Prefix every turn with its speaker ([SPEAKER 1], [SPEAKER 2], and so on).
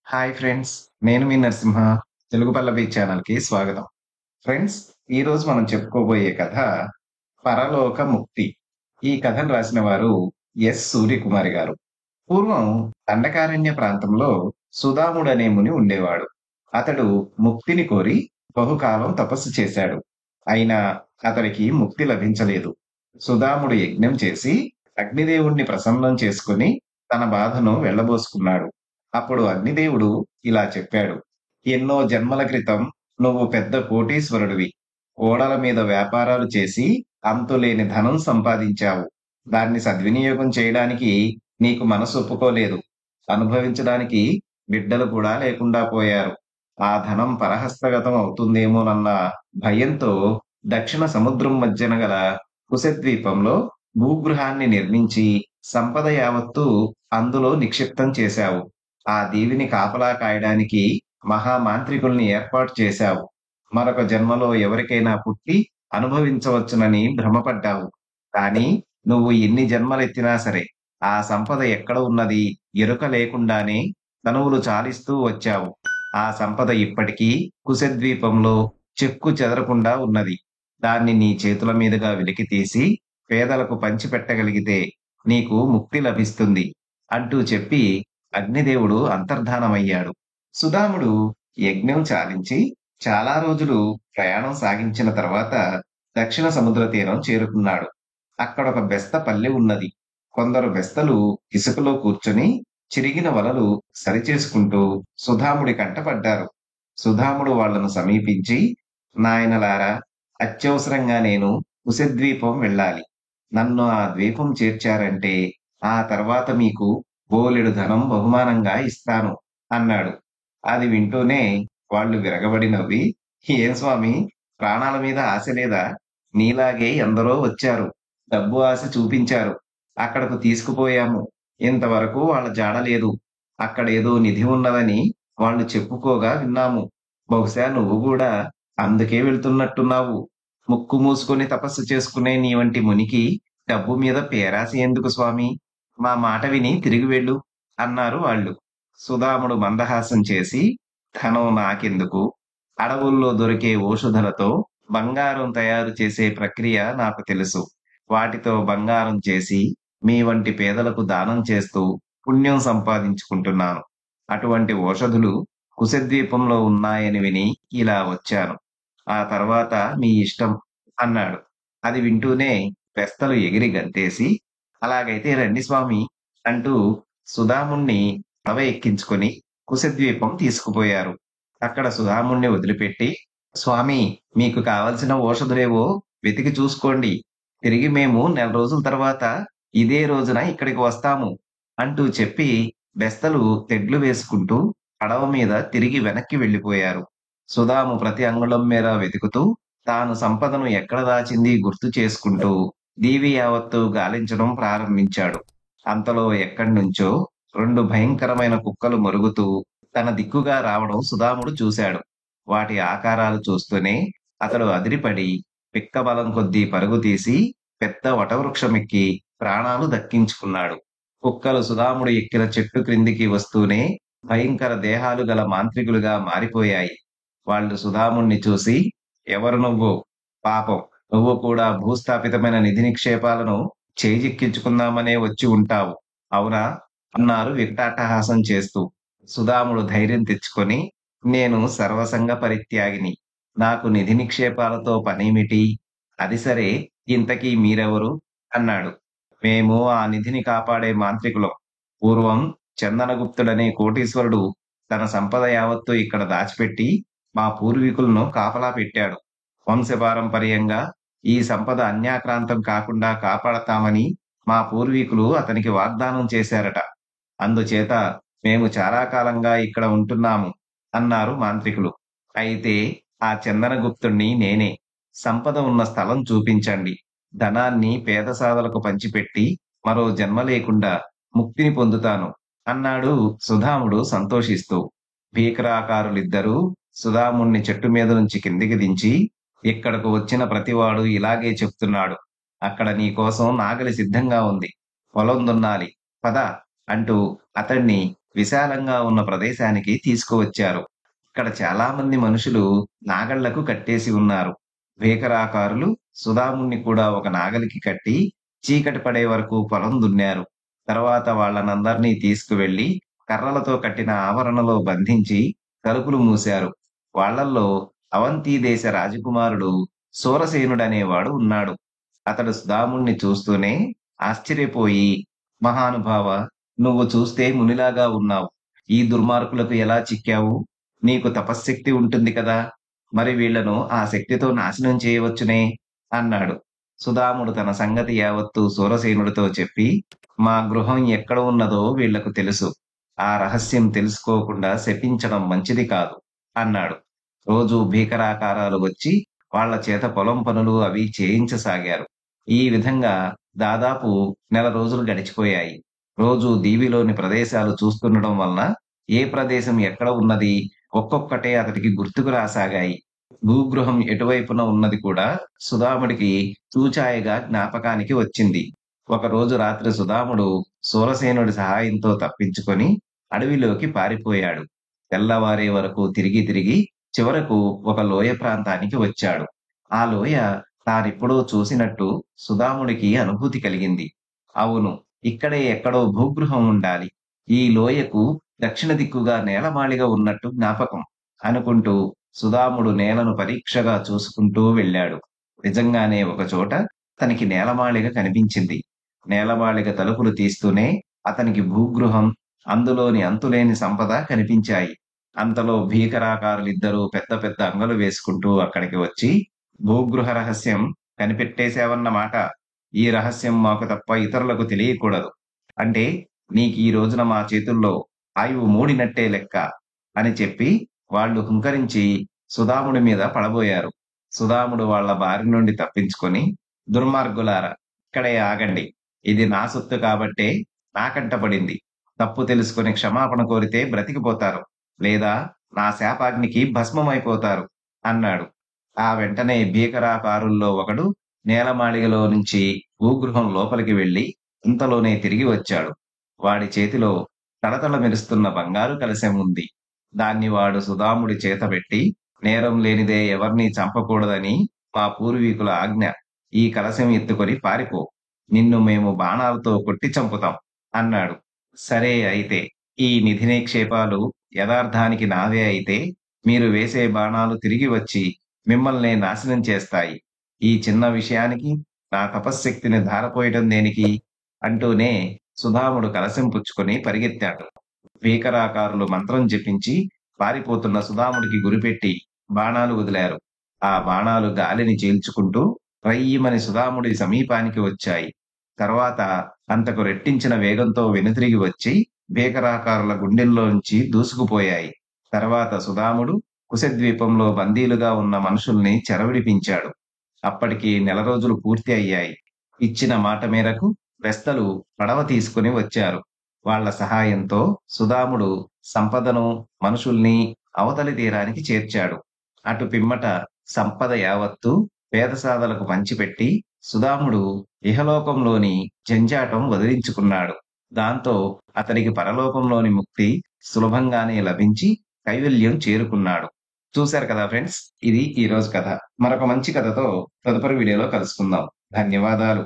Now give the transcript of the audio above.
[SPEAKER 1] Hi friends. నేను మీ నరసింహ. తెలుగు పల్లవి ఛానల్‌కి స్వాగతం. ఫ్రెండ్స్, ఈరోజు మనం చెప్పుకోబోయే కథ 'పరలోక ముక్తి'. ఈ కథను రాసిన వారు సూర్యకుమారి గారు. పూర్వం దండకారణ్య ప్రాంతంలో సుదాముడనే ముని ఉండేవాడు. అతడు ముక్తిని కోరి బహుకాలం తపస్సు చేశాడు. అయినా అతడికి ముక్తి లభించలేదు. సుదాముడు యజ్ఞం చేసి అగ్నిదేవుణ్ణి ప్రసన్నం చేసుకొని తన బాధను వెళ్ళబోసుకున్నాడు. అప్పుడు అగ్నిదేవుడు ఇలా చెప్పాడు: ఎన్నో జన్మల క్రితం నువ్వు పెద్ద కోటీశ్వరుడివి. ఓడల మీద వ్యాపారాలు చేసి అంతులేని ధనం సంపాదించావు. దాన్ని సద్వినియోగం చేయడానికి నీకు మనసు ఒప్పుకోలేదు. అనుభవించడానికి బిడ్డలు కూడా లేకుండా పోయారు. ఆ ధనం పరహస్తగతం అవుతుందేమోనన్న భయంతో దక్షిణ సముద్రం మధ్యన గల కుశద్వీపంలో భూగృహాన్ని నిర్మించి సంపద యావత్తూ అందులో నిక్షిప్తం చేశావు. ఆ దీవిని కాపలా కాయడానికి మహామాంత్రికుల్ని ఏర్పాటు చేశావు. మరొక జన్మలో ఎవరికైనా పుట్టి అనుభవించవచ్చునని భ్రమపడ్డావు. కానీ నువ్వు ఎన్ని జన్మలెత్తినా సరే ఆ సంపద ఎక్కడ ఉన్నది ఎరుక లేకుండానే తనువులు చాలిస్తూ వచ్చావు. ఆ సంపద ఇప్పటికీ కుశద్వీపంలో చెక్కు చెదరకుండా ఉన్నది. దాన్ని నీ చేతుల మీదుగా వెలికితీసి పేదలకు పంచిపెట్టగలిగితే నీకు ముక్తి లభిస్తుంది అంటూ చెప్పి అగ్నిదేవుడు అంతర్ధానమయ్యాడు. సుదాముడు యజ్ఞం చాలించి చాలా రోజులు ప్రయాణం సాగించిన తర్వాత దక్షిణ సముద్ర తీరం చేరుకున్నాడు. అక్కడొక బెస్త పల్లె ఉన్నది. కొందరు బెస్తలు ఇసుకలో కూర్చొని చిరిగిన వలలు సరిచేసుకుంటూ సుధాముడి కంటపడ్డారు. సుధాముడు వాళ్ళను సమీపించి, నాయనలారా, అత్యవసరంగా నేను కుశద్వీపం వెళ్ళాలి. నన్ను ఆ ద్వీపం చేర్చారంటే ఆ తర్వాత మీకు బోలెడు ధనం బహుమానంగా ఇస్తాను అన్నాడు. అది వింటూనే వాళ్ళు విరగబడి నవ్వి, ఏం స్వామి, ప్రాణాల మీద ఆశ లేదా? నీలాగే ఎందరో వచ్చారు, డబ్బు ఆశ చూపించారు, అక్కడకు తీసుకుపోయాము. ఇంతవరకు వాళ్ళ జాడ లేదు. అక్కడేదో నిధి ఉన్నదని వాళ్ళు చెప్పుకోగా విన్నాము. బహుశా నువ్వు కూడా అందుకే వెళ్తున్నట్టున్నావు. ముక్కు మూసుకొని తపస్సు చేసుకునే నీ వంటి మునికి డబ్బు మీద పేరాశ ఎందుకు స్వామి? మా మాట విని తిరిగి వెళ్ళు అన్నారు వాళ్ళు. సుదాముడు మందహాసం చేసి, ధనం నాకెందుకు? అడవుల్లో దొరికే ఓషధులతో బంగారం తయారు చేసే ప్రక్రియ నాకు తెలుసు. వాటితో బంగారం చేసి మీ వంటి పేదలకు దానం చేస్తూ పుణ్యం సంపాదించుకుంటున్నాను. అటువంటి ఓషధులు కుశద్వీపంలో ఉన్నాయని విని ఇలా వచ్చాను. ఆ తర్వాత మీ ఇష్టం అన్నాడు. అది వింటూనే బెస్తలు ఎగిరి గంతేసి, అలాగైతే రండి స్వామి అంటూ సుదాముణ్ణి పడవ ఎక్కించుకొని కుశద్వీపం తీసుకుపోయారు. అక్కడ సుదాముణ్ణి వదిలిపెట్టి, స్వామి, మీకు కావలసిన ఓషధులేవో వెతికి చూసుకోండి. తిరిగి మేము నెల రోజుల తర్వాత ఇదే రోజున ఇక్కడికి వస్తాము అంటూ చెప్పి బెస్తలు తెడ్లు వేసుకుంటూ పడవ మీద తిరిగి వెనక్కి వెళ్ళిపోయారు. సుదాము ప్రతి అంగుళం మేర వెతుకుతూ తాను సంపదను ఎక్కడ దాచింది గుర్తు చేసుకుంటూ దీవి యావత్తు గాలించడం ప్రారంభించాడు. అంతలో ఎక్కడ్నుంచో 2 భయంకరమైన కుక్కలు మరుగుతూ తన దిక్కుగా రావడం సుదాముడు చూశాడు. వాటి ఆకారాలు చూస్తూనే అతడు అదిరిపడి పిక్కబలం కొద్దీ పరుగు తీసి పెద్ద వటవృక్షమెక్కి ప్రాణాలు దక్కించుకున్నాడు. కుక్కలు సుదాముడు ఎక్కిన చెట్టు క్రిందికి వస్తూనే భయంకర దేహాలు గల మాంత్రికులుగా మారిపోయాయి. వాళ్ళు సుదాముణ్ణి చూసి, ఎవరు నువ్వు? పాపం, నువ్వు కూడా భూస్థాపితమైన నిధి నిక్షేపాలను చేజిక్కించుకుందామనే వచ్చి ఉంటావు, అవునా? అన్నారు వికటాట్టహాసం చేస్తూ. సుదాముడు ధైర్యం తెచ్చుకొని, నేను సర్వసంగ పరిత్యాగిని. నాకు నిధి నిక్షేపాలతో పనేమిటి? అది సరే, ఇంతకీ మీరెవరు అన్నాడు. మేము ఆ నిధిని కాపాడే మాంత్రికులం. పూర్వం చందనగుప్తుడనే కోటీశ్వరుడు తన సంపద యావత్తు ఇక్కడ దాచిపెట్టి మా పూర్వీకులను కాపలా పెట్టాడు. వంశపారంపర్యంగా ఈ సంపద అన్యాక్రాంతం కాకుండా కాపాడతామని మా పూర్వీకులు అతనికి వాగ్దానం చేశారట. అందుచేత మేము చాలా కాలంగా ఇక్కడ ఉంటున్నాము అన్నారు మాంత్రికులు. అయితే ఆ చందనగుప్తుణ్ణి నేనే. సంపద ఉన్న స్థలం చూపించండి. ధనాన్ని పేద సాధలకు పంచిపెట్టి మరో జన్మ లేకుండా ముక్తిని పొందుతాను అన్నాడు సుధాముడు సంతోషిస్తూ. భీకరాకారులిద్దరూ సుధాముణ్ణి చెట్టు మీద నుంచి కిందికి దించి, ఇక్కడకు వచ్చిన ప్రతివాడు ఇలాగే చెప్తున్నాడు. అక్కడ నీకోసం నాగలి సిద్ధంగా ఉంది. పొలం దున్నాలి, పద అంటూ అతణ్ణి విశాలంగా ఉన్న ప్రదేశానికి తీసుకువచ్చారు. ఇక్కడ చాలా మంది మనుషులు నాగళ్లకు కట్టేసి ఉన్నారు. భీకరాకారులు సుధాముణ్ణి కూడా ఒక నాగలికి కట్టి చీకటి పడే వరకు పొలం దున్నారు. తర్వాత వాళ్ళనందర్నీ తీసుకువెళ్లి కర్రలతో కట్టిన ఆవరణలో బంధించి తలుపులు మూశారు. వాళ్ళల్లో అవంతి దేశ రాజకుమారుడు సూరసేనుడనేవాడు ఉన్నాడు. అతడు సుధాముణ్ణి చూస్తూనే ఆశ్చర్యపోయి, మహానుభావా! నువ్వు చూస్తే మునిలాగా ఉన్నావు. ఈ దుర్మార్గులకు ఎలా చిక్కావు? నీకు తపశ్శక్తి ఉంటుంది కదా! మరి వీళ్ళను ఆ శక్తితో నాశనం చేయవచ్చునే అన్నాడు. సుధాముడు తన సంగతి యావత్తూ సూరసేనుడితో చెప్పి, మా గృహం ఎక్కడ ఉన్నదో వీళ్లకు తెలుసు. ఆ రహస్యం తెలుసుకోకుండా శపించడం మంచిది కాదు అన్నాడు. రోజూ భీకరాకారాలు వచ్చి వాళ్ళ చేత పొలం పనులు అవి చేయించసాగారు. ఈ విధంగా దాదాపు నెల రోజులు గడిచిపోయాయి. రోజూ దీవిలోని ప్రదేశాలు చూస్తుండడం వలన ఏ ప్రదేశం ఎక్కడ ఉన్నది ఒక్కొక్కటే అతడికి గుర్తుకు రాసాగాయి. భూగృహం ఎటువైపున ఉన్నది కూడా సుధాముడికి చూచాయగా జ్ఞాపకానికి వచ్చింది. ఒకరోజు రాత్రి సుధాముడు సూరసేనుడి సహాయంతో తప్పించుకొని అడవిలోకి పారిపోయాడు. తెల్లవారే వరకు తిరిగి తిరిగి చివరకు ఒక లోయ ప్రాంతానికి వచ్చాడు. ఆ లోయ తానెప్పుడో చూసినట్టు సుధాముడికి అనుభూతి కలిగింది. అవును, ఇక్కడే ఎక్కడో భూగృహం ఉండాలి. ఈ లోయకు దక్షిణ దిక్కుగా నేలమాళిగ ఉన్నట్టు జ్ఞాపకం అనుకుంటూ సుధాముడు నేలను పరీక్షగా చూసుకుంటూ వెళ్ళాడు. నిజంగానే ఒకచోట అతనికి నేలమాళిగ కనిపించింది. నేలమాళిగ తలుపులు తీస్తూనే అతనికి భూగృహం, అందులోని అంతులేని సంపద కనిపించాయి. అంతలో భీకరాకారులిద్దరూ పెద్ద పెద్ద అంగలు వేసుకుంటూ అక్కడికి వచ్చి, భూగృహ రహస్యం కనిపెట్టేశావన్నమాట. ఈ రహస్యం మాకు తప్ప ఇతరులకు తెలియకూడదు. అంటే నీకు ఈ రోజున మా చేతుల్లో ఆయువు మూడినట్టే లెక్క అని చెప్పి వాళ్ళు హుంకరించి సుధాముడి మీద పడబోయారు. సుధాముడు వాళ్ళ బారి నుండి తప్పించుకొని, దుర్మార్గులారా, ఇక్కడే ఆగండి. ఇది నా సొత్తు కాబట్టే నాకంట పడింది. తప్పు తెలుసుకొని క్షమాపణ కోరితే బ్రతికిపోతారు, లేదా నా శాపాగ్నికి భస్మమైపోతారు అన్నాడు. ఆ వెంటనే భీకరాకారుల్లో ఒకడు నేలమాళిగలో నుంచి భూగృహం లోపలికి వెళ్లి ఇంతలోనే తిరిగి వచ్చాడు. వాడి చేతిలో తళతళ మెరుస్తున్న బంగారు కలశం ఉంది. దాన్ని వాడు సుధాముడి చేత పెట్టి, నేరం లేనిదే ఎవర్నీ చంపకూడదని మా పూర్వీకుల ఆజ్ఞ. ఈ కలశం ఎత్తుకొని పారిపో. నిన్ను మేము బాణాలతో కొట్టి చంపుతాం అన్నాడు. సరే అయితే, ఈ నిధి నిక్షేపాలు యథార్థానికి నావే అయితే మీరు వేసే బాణాలు తిరిగి వచ్చి మిమ్మల్నే నాశనం చేస్తాయి. ఈ చిన్న విషయానికి నా తపశ్శక్తిని ధారపోయటం దేనికి అంటూనే సుధాముడు కలశం పుచ్చుకొని పరిగెత్తాడు. భీకరాకారులు మంత్రం జపించి పారిపోతున్న సుధాముడికి గురిపెట్టి బాణాలు వదిలారు. ఆ బాణాలు గాలిని చీల్చుకుంటూ రయ్యిమని సుధాముడి సమీపానికి వచ్చాయి. తర్వాత అంతకు రెట్టించిన వేగంతో వెనుతిరిగి వచ్చి భీకరాకారుల గుండెల్లోంచి దూసుకుపోయాయి. తర్వాత సుధాముడు కుశద్వీపంలో బందీలుగా ఉన్న మనుషుల్ని చెరవిడిపించాడు. అప్పటికి నెల రోజులు పూర్తి అయ్యాయి. ఇచ్చిన మాట మేరకు బెస్తలు పడవ తీసుకుని వచ్చారు. వాళ్ళ సహాయంతో సుధాముడు సంపదను, మనుషుల్ని అవతలి తీరానికి చేర్చాడు. అటు పిమ్మట సంపద యావత్తు పేదసాదలకు పంచిపెట్టి సుధాముడు ఇహలోకంలోని జంజాటం వదిలించుకున్నాడు. దాంతో అతనికి పరలోకంలోని ముక్తి సులభంగానే లభించి కైవల్యం చేరుకున్నాడు. చూశారు కదా ఫ్రెండ్స్, ఇది ఈ రోజు కథ. మరొక మంచి కథతో తదుపరి వీడియోలో కలుసుకుందాం. ధన్యవాదాలు.